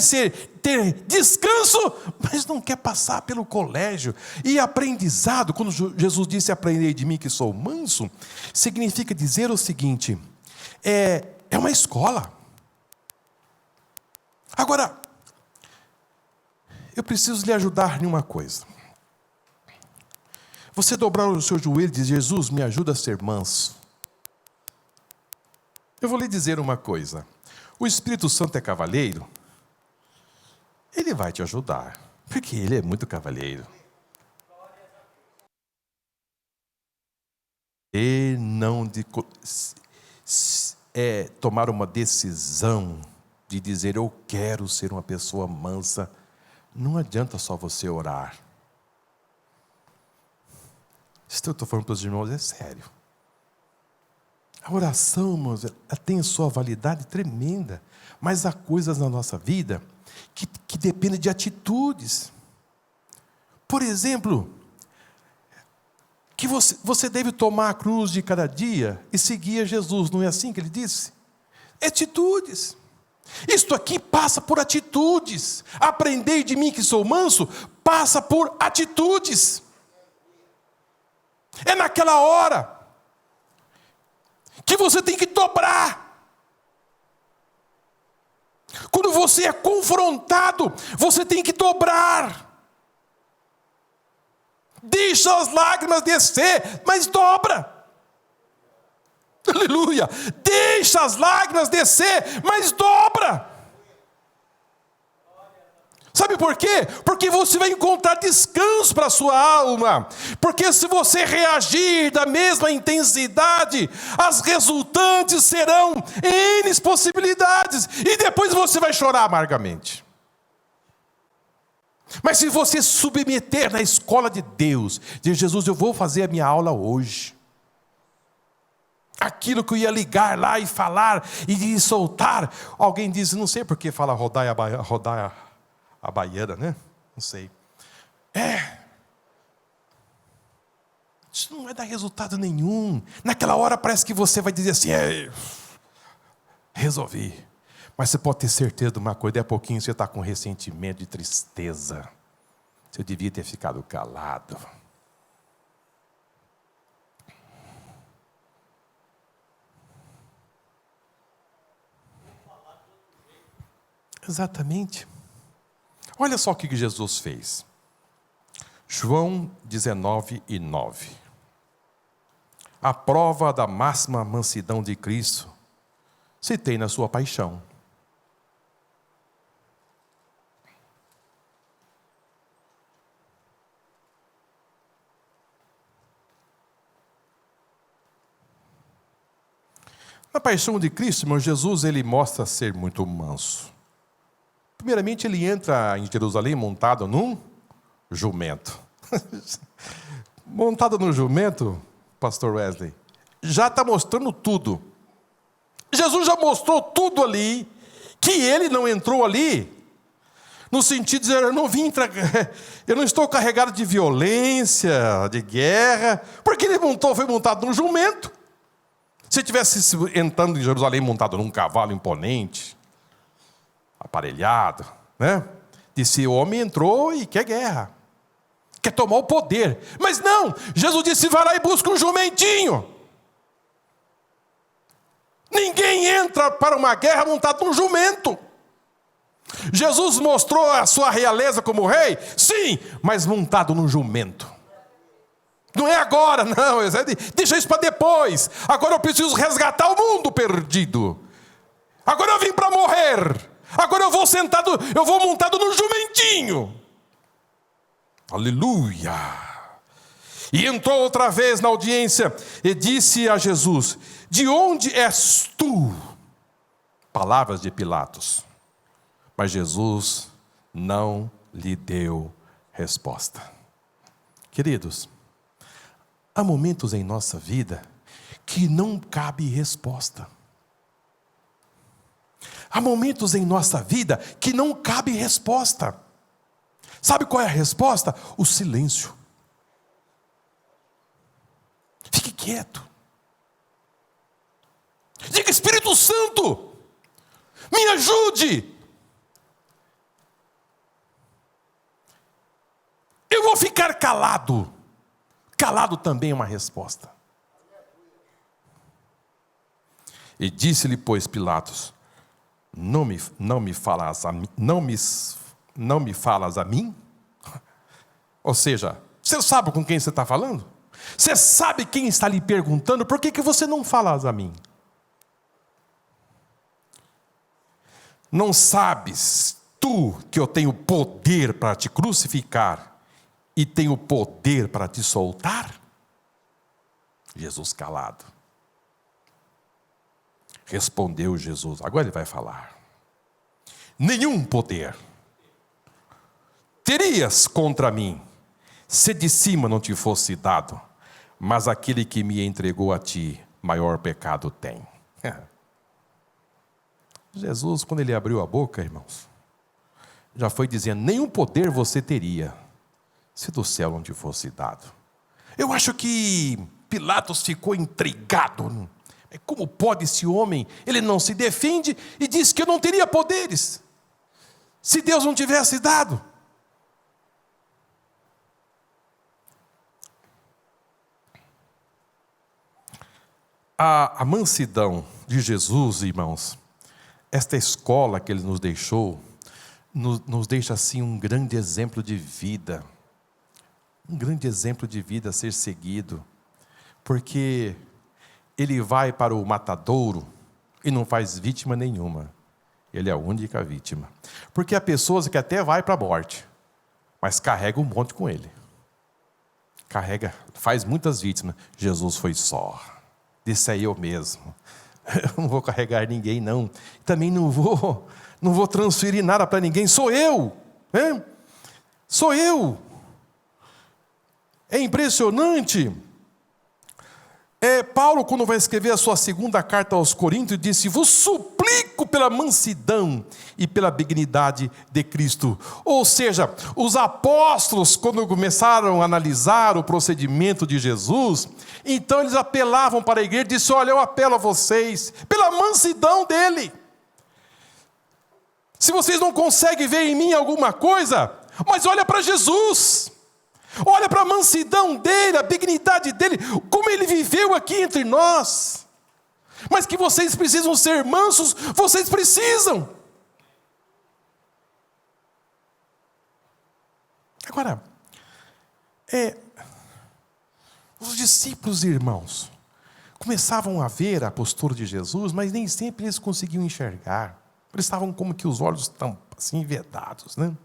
ter descanso, mas não quer passar pelo colégio e aprendizado. Quando Jesus disse: aprendei de mim, que sou manso, significa dizer o seguinte: é uma escola. Agora, eu preciso lhe ajudar em uma coisa. Você dobrar o seu joelho e dizer: Jesus, me ajuda a ser manso. Eu vou lhe dizer uma coisa. O Espírito Santo é cavalheiro. Ele vai te ajudar, porque ele é muito cavalheiro. E não tomar uma decisão de dizer: eu quero ser uma pessoa mansa. Não adianta só você orar. Isso que eu estou falando para os irmãos é sério. A oração, irmãos, ela tem sua validade tremenda. Mas há coisas na nossa vida que dependem de atitudes. Por exemplo, que você deve tomar a cruz de cada dia e seguir a Jesus. Não é assim que ele disse? Atitudes. Isto aqui passa por atitudes. Aprendei de mim, que sou manso, passa por atitudes. É naquela hora que você tem que dobrar. Quando você é confrontado, você tem que dobrar. Deixa as lágrimas descer, mas dobra. Aleluia. Deixa as lágrimas descer, mas dobra. Sabe por quê? Porque você vai encontrar descanso para a sua alma. Porque se você reagir da mesma intensidade, as resultantes serão N possibilidades. E depois você vai chorar amargamente. Mas se você se submeter na escola de Deus, dizer: Jesus, eu vou fazer a minha aula hoje. Aquilo que eu ia ligar lá e falar e soltar. Alguém diz, não sei por que fala rodar a baiana, né? Não sei. Isso não vai dar resultado nenhum. Naquela hora parece que você vai dizer assim: resolvi. Mas você pode ter certeza de uma coisa: daqui a pouquinho você está com ressentimento e tristeza. Você devia ter ficado calado. Exatamente. Olha só o que Jesus fez. João 19:9. A prova da máxima mansidão de Cristo se tem na sua paixão. Na paixão de Cristo, irmão, Jesus, ele mostra ser muito manso. Primeiramente, ele entra em Jerusalém montado num jumento. Montado no jumento, pastor Wesley, já está mostrando tudo. Jesus já mostrou tudo ali, que ele não entrou ali, no sentido de dizer: eu não estou carregado de violência, de guerra, porque ele foi montado num jumento. Se ele tivesse entrando em Jerusalém montado num cavalo imponente, aparelhado, né? Disse: o homem entrou e quer guerra, quer tomar o poder. Mas não, Jesus disse: vai lá e busca um jumentinho. Ninguém entra para uma guerra montado num jumento. Jesus mostrou a sua realeza como rei, sim, mas montado num jumento. Não é agora, não, deixa isso para depois. Agora eu preciso resgatar o mundo perdido. Agora eu vim para morrer. Agora eu vou montado no jumentinho. Aleluia. E entrou outra vez na audiência e disse a Jesus: de onde és tu? Palavras de Pilatos. Mas Jesus não lhe deu resposta. Queridos, há momentos em nossa vida que não cabe resposta. Há momentos em nossa vida que não cabe resposta. Sabe qual é a resposta? O silêncio. Fique quieto. Diga: Espírito Santo, me ajude. Eu vou ficar calado. Calado também é uma resposta. E disse-lhe, pois, Pilatos: não me falas a mim? Ou seja, você sabe com quem você está falando? Você sabe quem está lhe perguntando? Por que você não falas a mim? Não sabes tu que eu tenho poder para te crucificar e tenho poder para te soltar? Jesus calado. Respondeu Jesus, agora ele vai falar: nenhum poder terias contra mim, se de cima não te fosse dado, mas aquele que me entregou a ti, maior pecado tem. Jesus, quando ele abriu a boca, irmãos, já foi dizendo: nenhum poder você teria, se do céu não te fosse dado. Eu acho que Pilatos ficou intrigado. Como pode esse homem? Ele não se defende e diz que eu não teria poderes, se Deus não tivesse dado. A mansidão de Jesus, irmãos, esta escola que ele nos deixou, nos deixa assim um grande exemplo de vida. Um grande exemplo de vida a ser seguido. Porque ele vai para o matadouro e não faz vítima nenhuma. Ele é a única vítima. Porque há pessoas que até vai para a morte, mas carrega um monte com ele. Carrega, faz muitas vítimas. Jesus foi só. Disse: é eu mesmo. Eu não vou carregar ninguém, não. Também não vou transferir nada para ninguém. Sou eu. Sou eu. É impressionante. Paulo, quando vai escrever a sua segunda carta aos Coríntios, disse: vos suplico pela mansidão e pela benignidade de Cristo. Ou seja, os apóstolos, quando começaram a analisar o procedimento de Jesus, então eles apelavam para a igreja e disseram: olha, eu apelo a vocês pela mansidão dele. Se vocês não conseguem ver em mim alguma coisa, mas olha para Jesus. Olha para a mansidão dele, a dignidade dele, como ele viveu aqui entre nós. Mas que vocês precisam ser mansos, vocês precisam. Agora, os discípulos e irmãos começavam a ver a postura de Jesus, mas nem sempre eles conseguiam enxergar. Eles estavam como que os olhos estão assim vedados, né?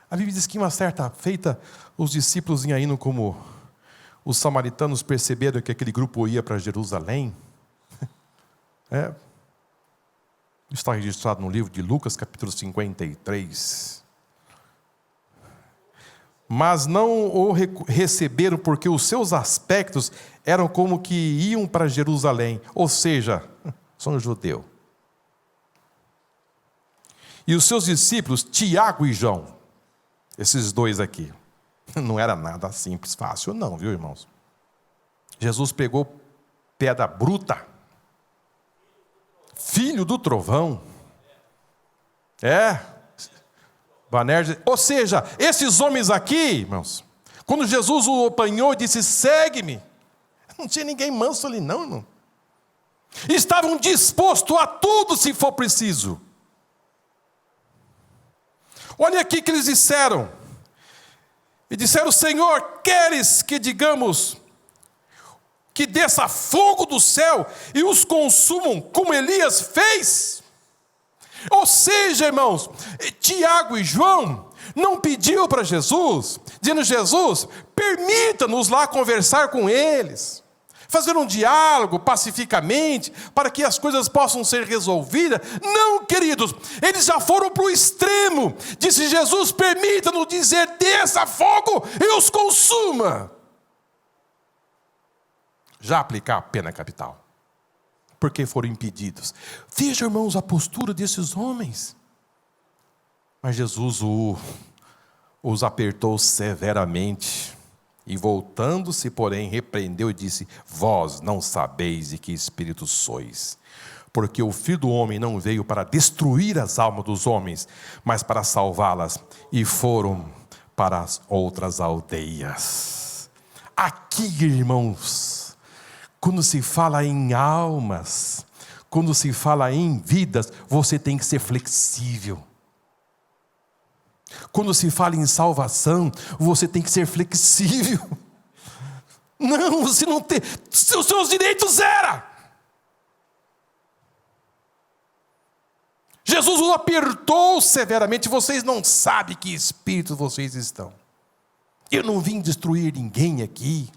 A Bíblia diz que uma certa feita, os discípulos indo como os samaritanos perceberam que aquele grupo ia para Jerusalém. Está registrado no livro de Lucas, capítulo 53. Mas não o receberam porque os seus aspectos eram como que iam para Jerusalém, ou seja, são judeus. E os seus discípulos, Tiago e João, esses dois aqui, não era nada simples, fácil não, viu, irmãos? Jesus pegou pedra bruta, filho do trovão, ou seja, esses homens aqui, irmãos, quando Jesus o apanhou e disse: segue-me, não tinha ninguém manso ali não, irmão. Estavam dispostos a tudo se for preciso. Olha aqui que eles disseram. E disseram: Senhor, queres que digamos que desça fogo do céu e os consumam como Elias fez? Ou seja, irmãos, Tiago e João não pediu para Jesus, dizendo: Jesus, permita-nos lá conversar com eles, fazer um diálogo pacificamente, para que as coisas possam ser resolvidas. Não, queridos, eles já foram para o extremo. Disse Jesus: permita-nos dizer, desça fogo e os consuma. Já aplicar a pena capital, porque foram impedidos. Veja, irmãos, a postura desses homens. Mas Jesus os apertou severamente. E voltando-se, porém, repreendeu e disse: vós não sabeis de que espírito sois, porque o Filho do Homem não veio para destruir as almas dos homens, mas para salvá-las. E foram para as outras aldeias. Aqui, irmãos, quando se fala em almas, quando se fala em vidas, você tem que ser flexível. Quando se fala em salvação, você tem que ser flexível. Não, você não tem. Os seus direitos eram. Jesus o apertou severamente. Vocês não sabem que espírito vocês estão. Eu não vim destruir ninguém aqui.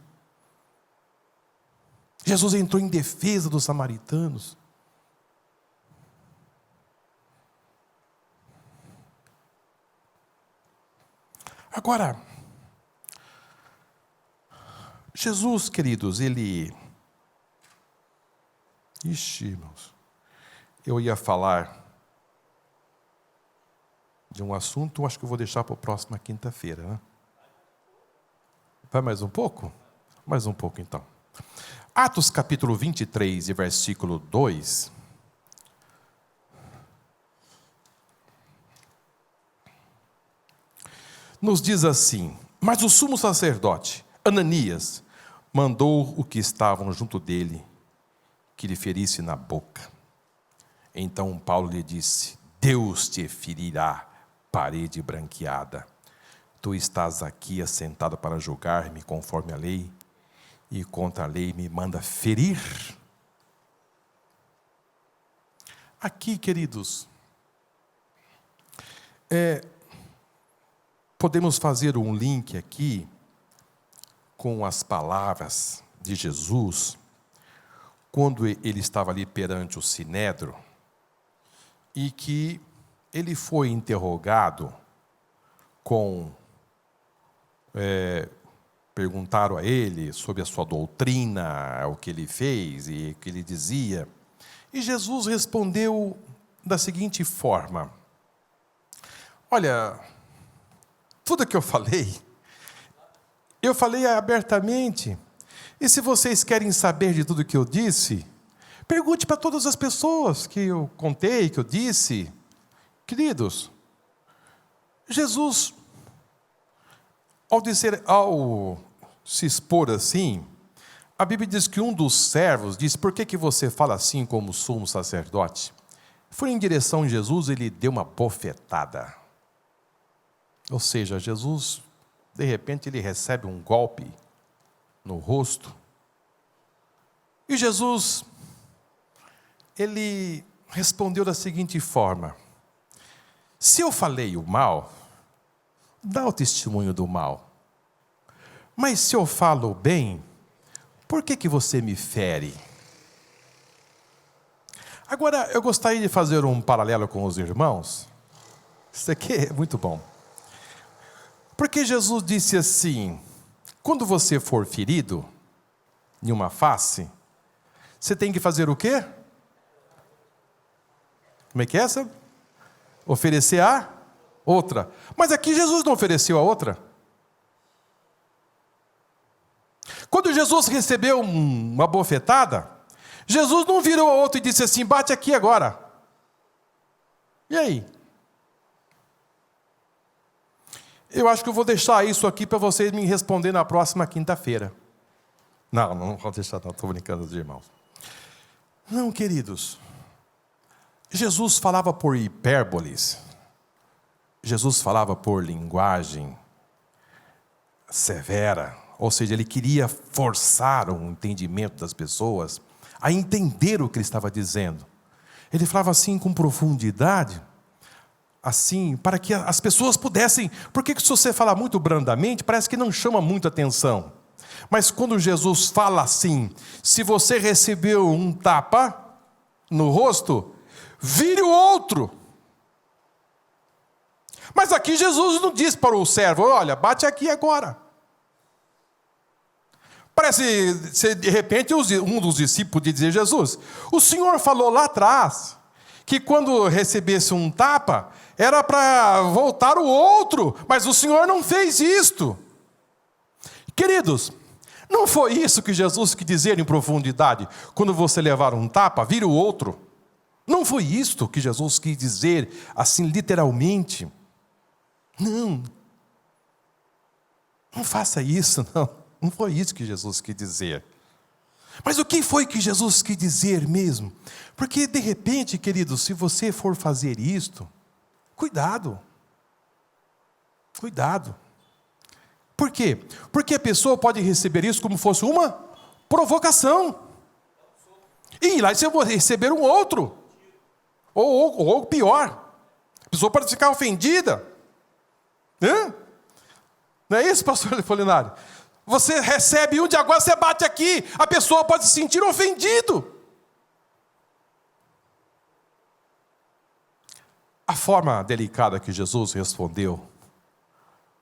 Jesus entrou em defesa dos samaritanos. Agora, Jesus, queridos, ele... irmãos, eu ia falar de um assunto, acho que eu vou deixar para a próxima quinta-feira, né? Vai mais um pouco? Mais um pouco, então. Atos capítulo 23 e versículo 2... nos diz assim: mas o sumo sacerdote, Ananias, mandou o que estavam junto dele, que lhe ferisse na boca. Então Paulo lhe disse: Deus te ferirá, parede branqueada. Tu estás aqui assentado para julgar-me conforme a lei, e contra a lei me manda ferir? Aqui, queridos, podemos fazer um link aqui com as palavras de Jesus, quando ele estava ali perante o Sinédrio, e que ele foi interrogado perguntaram a ele sobre a sua doutrina, o que ele fez e o que ele dizia. E Jesus respondeu da seguinte forma: olha, tudo que eu falei abertamente. E se vocês querem saber de tudo que eu disse, pergunte para todas as pessoas que eu contei, que eu disse. Queridos, Jesus, ao se expor assim, a Bíblia diz que um dos servos disse: por que você fala assim como sumo sacerdote? Foi em direção a Jesus, ele deu uma bofetada. Ou seja, Jesus, de repente, ele recebe um golpe no rosto. E Jesus, ele respondeu da seguinte forma: se eu falei o mal, dá o testemunho do mal. Mas se eu falo o bem, por que você me fere? Agora, eu gostaria de fazer um paralelo com os irmãos. Isso aqui é muito bom. Porque Jesus disse assim: quando você for ferido em uma face, você tem que fazer o quê? Como é que é essa? Oferecer a outra. Mas aqui Jesus não ofereceu a outra. Quando Jesus recebeu uma bofetada, Jesus não virou a outra e disse assim: bate aqui agora. E aí? Eu acho que eu vou deixar isso aqui para vocês me responder na próxima quinta-feira. Não vou deixar, não, estou brincando dos irmãos. Não, queridos. Jesus falava por hipérboles. Jesus falava por linguagem severa. Ou seja, ele queria forçar o entendimento das pessoas a entender o que ele estava dizendo. Ele falava assim com profundidade, assim, para que as pessoas pudessem... Porque se você falar muito brandamente, parece que não chama muita atenção. Mas quando Jesus fala assim: se você recebeu um tapa no rosto, vire o outro. Mas aqui Jesus não diz para o servo: olha, bate aqui agora. Parece ser, de repente, um dos discípulos de dizer: Jesus, o Senhor falou lá atrás que quando recebesse um tapa, era para voltar o outro, mas o Senhor não fez isto. Queridos, não foi isso que Jesus quis dizer em profundidade? Quando você levar um tapa, vire o outro. Não foi isto que Jesus quis dizer, assim, literalmente. Não faça isso, não. Não foi isso que Jesus quis dizer. Mas o que foi que Jesus quis dizer mesmo? Porque, de repente, queridos, se você for fazer isto, cuidado. Cuidado. Por quê? Porque a pessoa pode receber isso como fosse uma provocação. E lá você vai receber um outro. Ou pior. A pessoa pode ficar ofendida. Não é isso, pastor Polinário? Você recebe um de agora, você bate aqui. A pessoa pode se sentir ofendido. A forma delicada que Jesus respondeu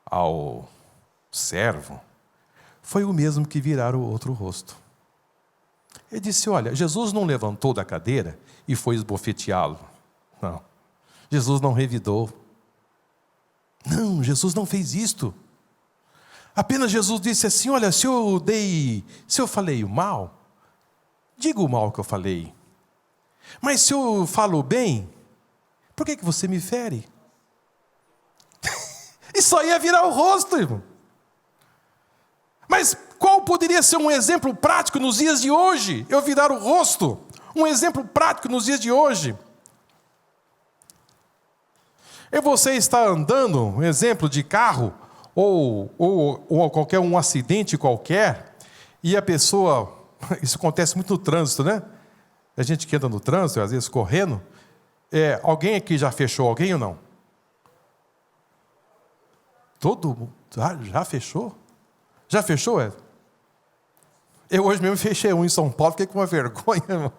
ao servo foi o mesmo que virar o outro rosto. Ele disse: olha, Jesus não levantou da cadeira e foi esbofeteá-lo. Não. Jesus não revidou. Não, Jesus não fez isto. Apenas Jesus disse assim: olha, se eu falei o mal, diga o mal que eu falei. Mas se eu falo bem, por que você me fere? Isso aí ia virar o rosto, irmão. Mas qual poderia ser um exemplo prático nos dias de hoje? Eu virar o rosto. Um exemplo prático nos dias de hoje. E você está andando, um exemplo de carro, ou qualquer um acidente qualquer, e a pessoa... Isso acontece muito no trânsito, né? A gente que anda no trânsito, às vezes correndo. Alguém aqui já fechou alguém ou não? Todo mundo já fechou? Já fechou, Ed? Eu hoje mesmo fechei um em São Paulo, fiquei com uma vergonha, irmão.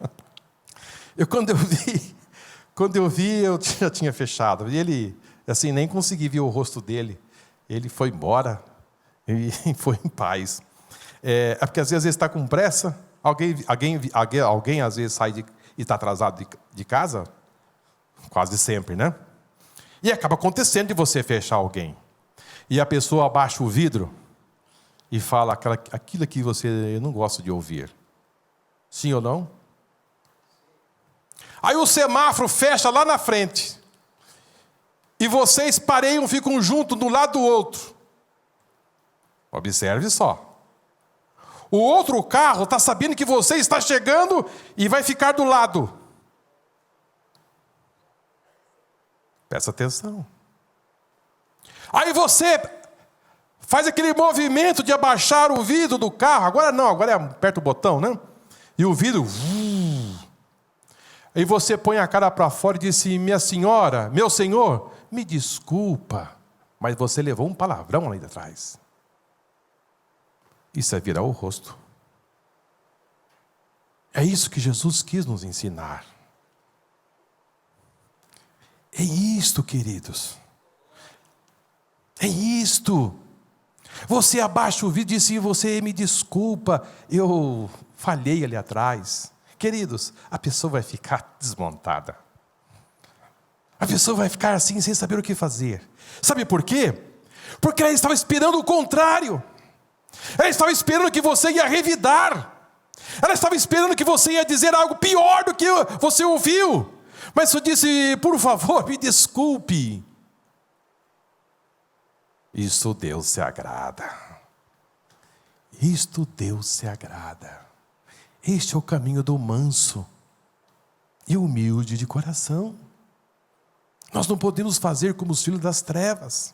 Quando eu vi, eu já tinha fechado. E ele, assim, nem consegui ver o rosto dele. Ele foi embora e foi em paz. É porque às vezes ele está com pressa. Alguém às vezes sai e está atrasado de casa? Quase sempre, né? E acaba acontecendo de você fechar alguém. E a pessoa abaixa o vidro e fala aquilo que você não gosta de ouvir. Sim ou não? Aí o semáforo fecha lá na frente. E vocês pareiam, ficam juntos do lado do outro. Observe só. O outro carro está sabendo que você está chegando e vai ficar do lado. Presta atenção. Aí você faz aquele movimento de abaixar o vidro do carro. Agora não, agora aperta o botão, né? E o vidro... Aí você põe a cara para fora e diz assim: minha senhora, meu senhor, me desculpa, mas você levou um palavrão ali de trás. Isso é virar o rosto. É isso que Jesus quis nos ensinar. É isto, queridos. É isto. Você abaixa o vidro e diz assim: você me desculpa, eu falhei ali atrás. Queridos, a pessoa vai ficar desmontada. A pessoa vai ficar assim, sem saber o que fazer. Sabe por quê? Porque ela estava esperando o contrário. Ela estava esperando que você ia revidar. Ela estava esperando que você ia dizer algo pior do que você ouviu. Mas você disse: por favor, me desculpe. Isto Deus se agrada. Isto Deus se agrada. Este é o caminho do manso e humilde de coração. Nós não podemos fazer como os filhos das trevas.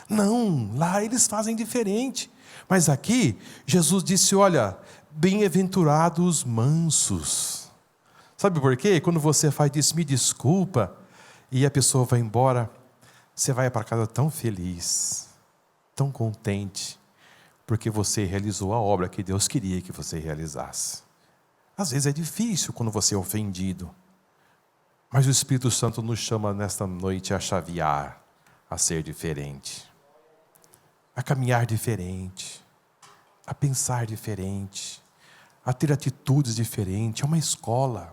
Não, lá eles fazem diferente. Mas aqui, Jesus disse: olha, bem-aventurados os mansos. Sabe por quê? Quando você faz isso, me desculpa, e a pessoa vai embora, você vai para casa tão feliz, tão contente, porque você realizou a obra que Deus queria que você realizasse. Às vezes é difícil quando você é ofendido, mas o Espírito Santo nos chama nesta noite a chavear, a ser diferente, a caminhar diferente, a pensar diferente, a ter atitudes diferentes. É uma escola.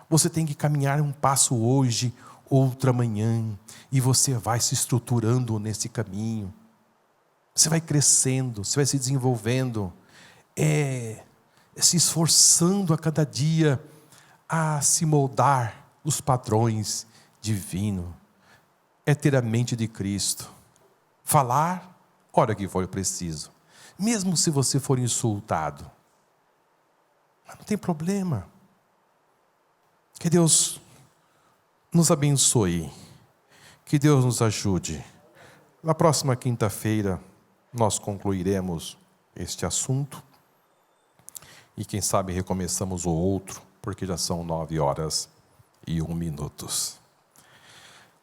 Você tem que caminhar um passo hoje, outro amanhã, e você vai se estruturando nesse caminho. Você vai crescendo, você vai se desenvolvendo, se esforçando a cada dia a se moldar os padrões divinos. É ter a mente de Cristo. Falar, hora que for preciso. Mesmo se você for insultado. Mas não tem problema. Que Deus nos abençoe. Que Deus nos ajude. Na próxima quinta-feira, nós concluiremos este assunto e quem sabe recomeçamos o outro, porque já são 9h01.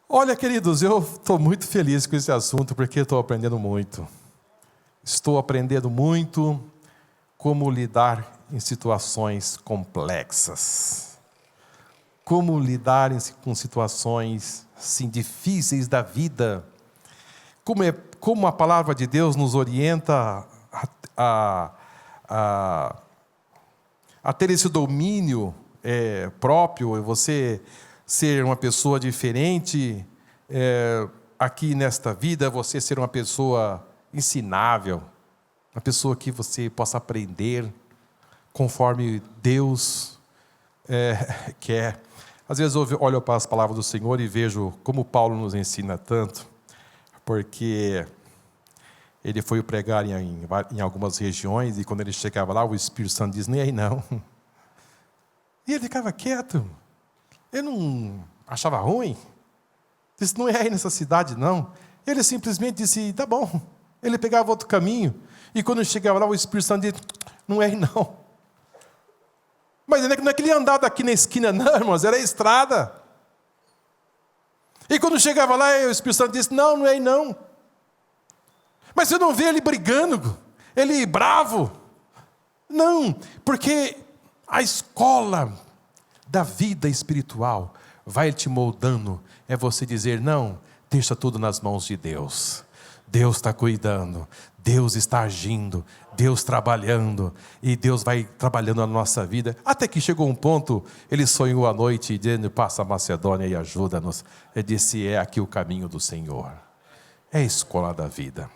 Olha, queridos, eu estou muito feliz com esse assunto, porque estou aprendendo muito. Estou aprendendo muito como lidar em situações complexas. Como lidar com situações assim, difíceis da vida. Como a palavra de Deus nos orienta a ter esse domínio próprio, você ser uma pessoa diferente aqui nesta vida, você ser uma pessoa ensinável, uma pessoa que você possa aprender conforme Deus quer. Às vezes eu olho para as palavras do Senhor e vejo como Paulo nos ensina tanto, porque ele foi pregar em algumas regiões e quando ele chegava lá, o Espírito Santo diz: nem aí não. E ele ficava quieto. Ele não achava ruim. Disse: não é aí nessa cidade não. Ele simplesmente disse: tá bom. Ele pegava outro caminho e quando chegava lá, o Espírito Santo disse: não é aí não. Mas não é que ele andava aqui na esquina não, irmãos, era a estrada. E quando chegava lá, o Espírito Santo disse: não é aí não. Mas você não vê ele brigando, ele bravo. Não, porque a escola da vida espiritual vai te moldando. É você dizer: não, deixa tudo nas mãos de Deus. Deus está cuidando, Deus está agindo, Deus trabalhando, e Deus vai trabalhando na nossa vida, até que chegou um ponto, ele sonhou à noite, dizendo: passa a Macedônia e ajuda-nos. Ele disse: é aqui o caminho do Senhor, é a escola da vida.